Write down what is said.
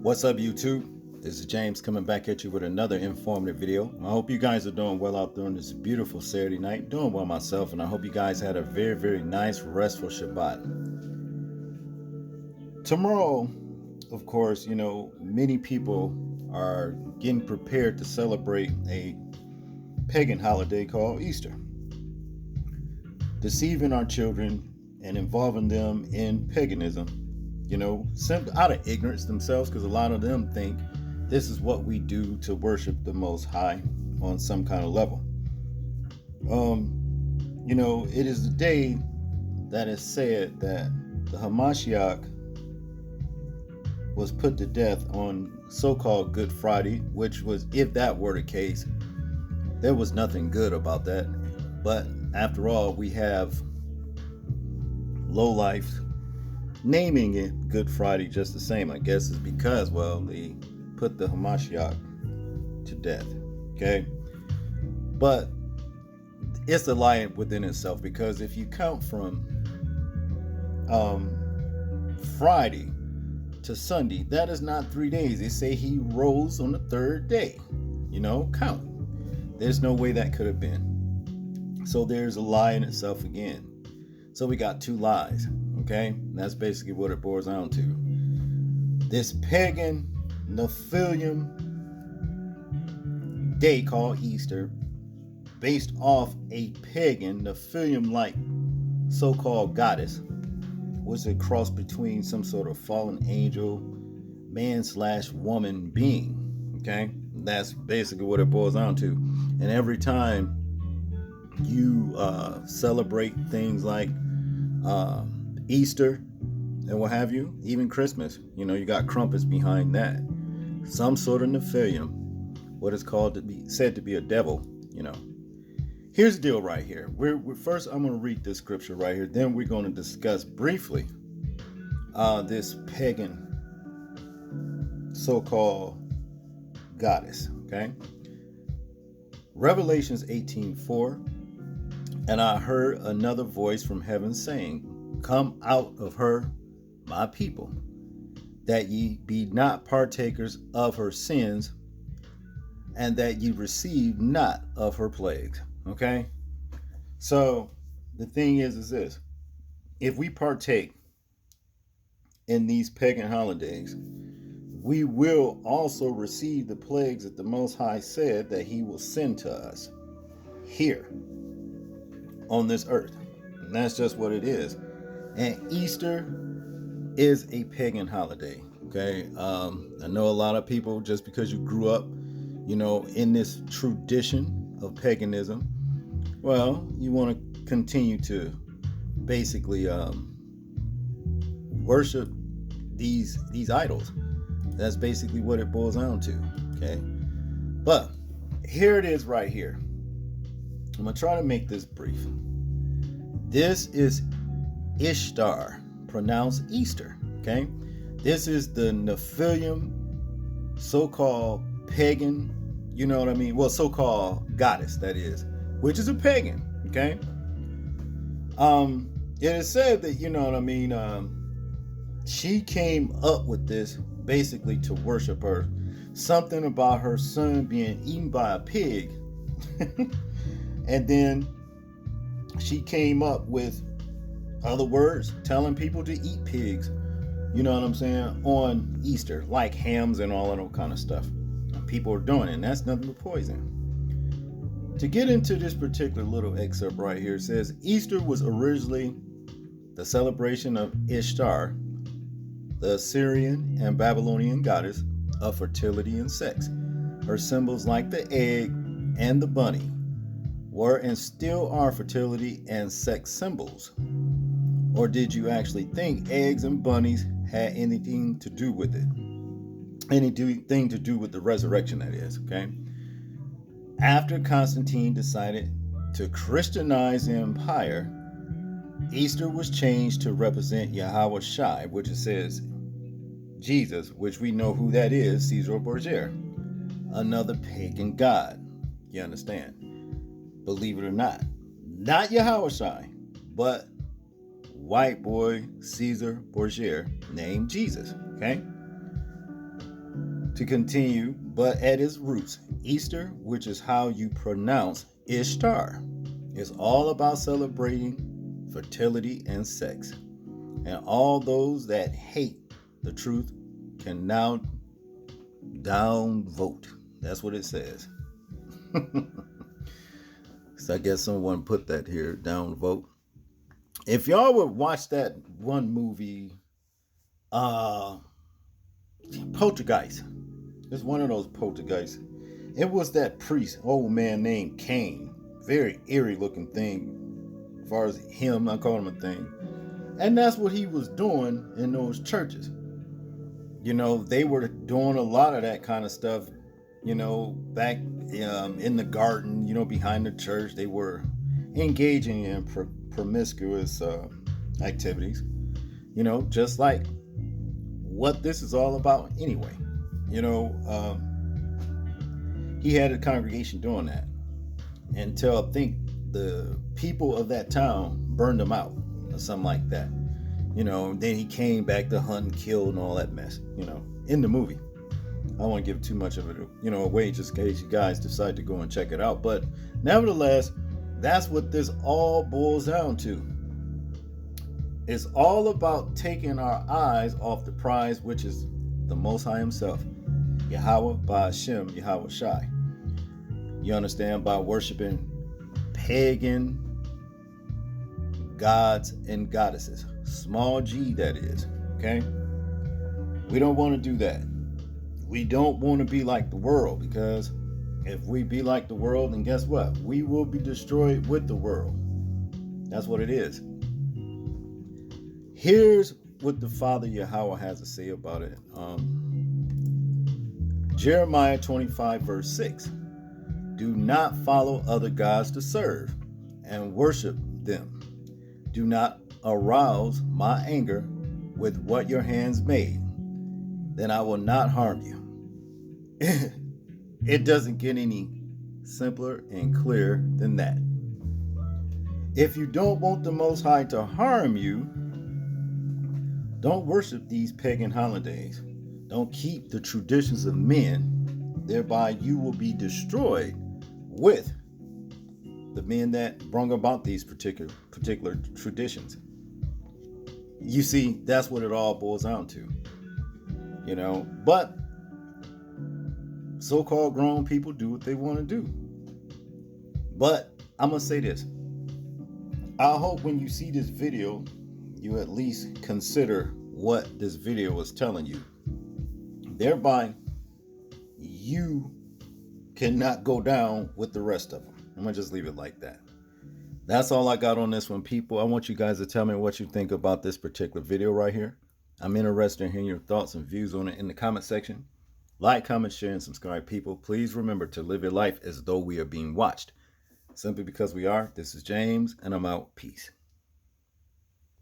What's up, YouTube? This is James coming back at you with another informative video. I hope you guys are doing well out there on this beautiful Saturday night. Doing well myself, and I hope you guys had a very, very nice, restful Shabbat. Tomorrow, of course, many people are getting prepared to celebrate a pagan holiday called Easter. Deceiving our children and involving them in paganism, simply out of ignorance themselves, because a lot of them think this is what we do to worship the Most High on some kind of level. It is the day that is said that the Hamashiach was put to death on so-called Good Friday, which was, if that were the case, there was nothing good about that. But after all, we have lowlife naming it Good Friday just the same. I guess is because, they put the Hamashiach to death. Okay? But it's a lie within itself, because if you count from Friday to Sunday, that is not 3 days. They say he rose on the third day. Count. There's no way that could have been. So there's a lie in itself again. So we got two lies. Okay? And that's basically what it boils down to. This pagan Nephilim day called Easter, based off a pagan Nephilim-like so-called goddess, was a cross between some sort of fallen angel, man/woman being. Okay? And that's basically what it boils down to. And every time you celebrate things like Easter and what have you, even Christmas, you got crumpets behind that. Some sort of Nephilim, what is called to be said to be a devil. Here's the deal right here. We're first, I'm going to read this scripture right here. Then we're going to discuss briefly this pagan so-called goddess. Okay. Revelations 18:4. And I heard another voice from heaven saying, "Come out of her, my people, that ye be not partakers of her sins, and that ye receive not of her plagues." Okay? So the thing is this. If we partake in these pagan holidays, we will also receive the plagues that the Most High said that he will send to us here on this earth. And that's just what it is. And Easter is a pagan holiday. Okay? I know a lot of people, just because you grew up, in this tradition of paganism, you want to continue to basically worship these idols. That's basically what it boils down to. Okay? But here it is right here. I'm going to try to make this brief. This is Ishtar, pronounced Easter. Okay? This is the Nephilim so-called pagan, so-called goddess, that is, which is a pagan. Okay? It is said that, she came up with this basically to worship her. Something about her son being eaten by a pig. And then she came up with other words telling people to eat pigs, on Easter, like hams and all that kind of stuff. People are doing it, and that's nothing but poison. To get into this particular little excerpt right here, it says Easter was originally the celebration of Ishtar, the Assyrian and Babylonian goddess of fertility and sex. Her symbols, like the egg and the bunny, were and still are fertility and sex symbols. Or did you actually think eggs and bunnies had anything to do with it? Anything to do with the resurrection, that is. Okay. After Constantine decided to Christianize the empire, Easter was changed to represent Yahweh Shai, which it says Jesus, which we know who that is, Caesar Borgia, another pagan god. You understand? Believe it or not Yahweh Shai, but white boy Caesar Borgia named Jesus. Okay? to continue, but at its roots, Easter, which is how you pronounce Ishtar, is all about celebrating fertility and sex. And all those that hate the truth can now downvote. That's what it says. So I guess someone put that here, downvote. If y'all would watch that one movie, Poltergeist. It's one of those poltergeists. It was that priest, old man named Cain. Very eerie looking thing. As far as him, I call him a thing. And that's what he was doing in those churches. You know, they were doing a lot of that kind of stuff, you know, back in the garden, you know, behind the church. They were engaging in promiscuous activities, you know, just like what this is all about anyway. You know, he had a congregation doing that until I think the people of that town burned him out or something like that. You know, then he came back to hunt and kill and all that mess, you know, in the movie. I don't want to give too much of it, you know, away just in case you guys decide to go and check it out. But nevertheless, that's what this all boils down to. It's all about taking our eyes off the prize, which is the Most High Himself, Yahweh Ba'Shem Yahweh Shai. You understand? By worshiping pagan gods and goddesses. Small g, that is. Okay? We don't want to do that. We don't want to be like the world, because if we be like the world, then guess what? We will be destroyed with the world. That's what it is. Here's what the Father Yahweh has to say about it. Jeremiah 25 verse 6. Do not follow other gods to serve and worship them. Do not arouse my anger with what your hands made. Then I will not harm you. It doesn't get any simpler and clearer than that. If you don't want the Most High to harm you, don't worship these pagan holidays. Don't keep the traditions of men. Thereby you will be destroyed with the men that brought about these particular traditions. You see, that's what it all boils down to. You know, but so-called grown people do what they want to do. But I'm going to say this. I hope when you see this video, you at least consider what this video is telling you. Thereby, you cannot go down with the rest of them. I'm going to just leave it like that. That's all I got on this one, people. I want you guys to tell me what you think about this particular video right here. I'm interested in hearing your thoughts and views on it in the comment section. Like, comment, share, and subscribe, people. Please remember to live your life as though we are being watched. Simply because we are. This is James, and I'm out. Peace.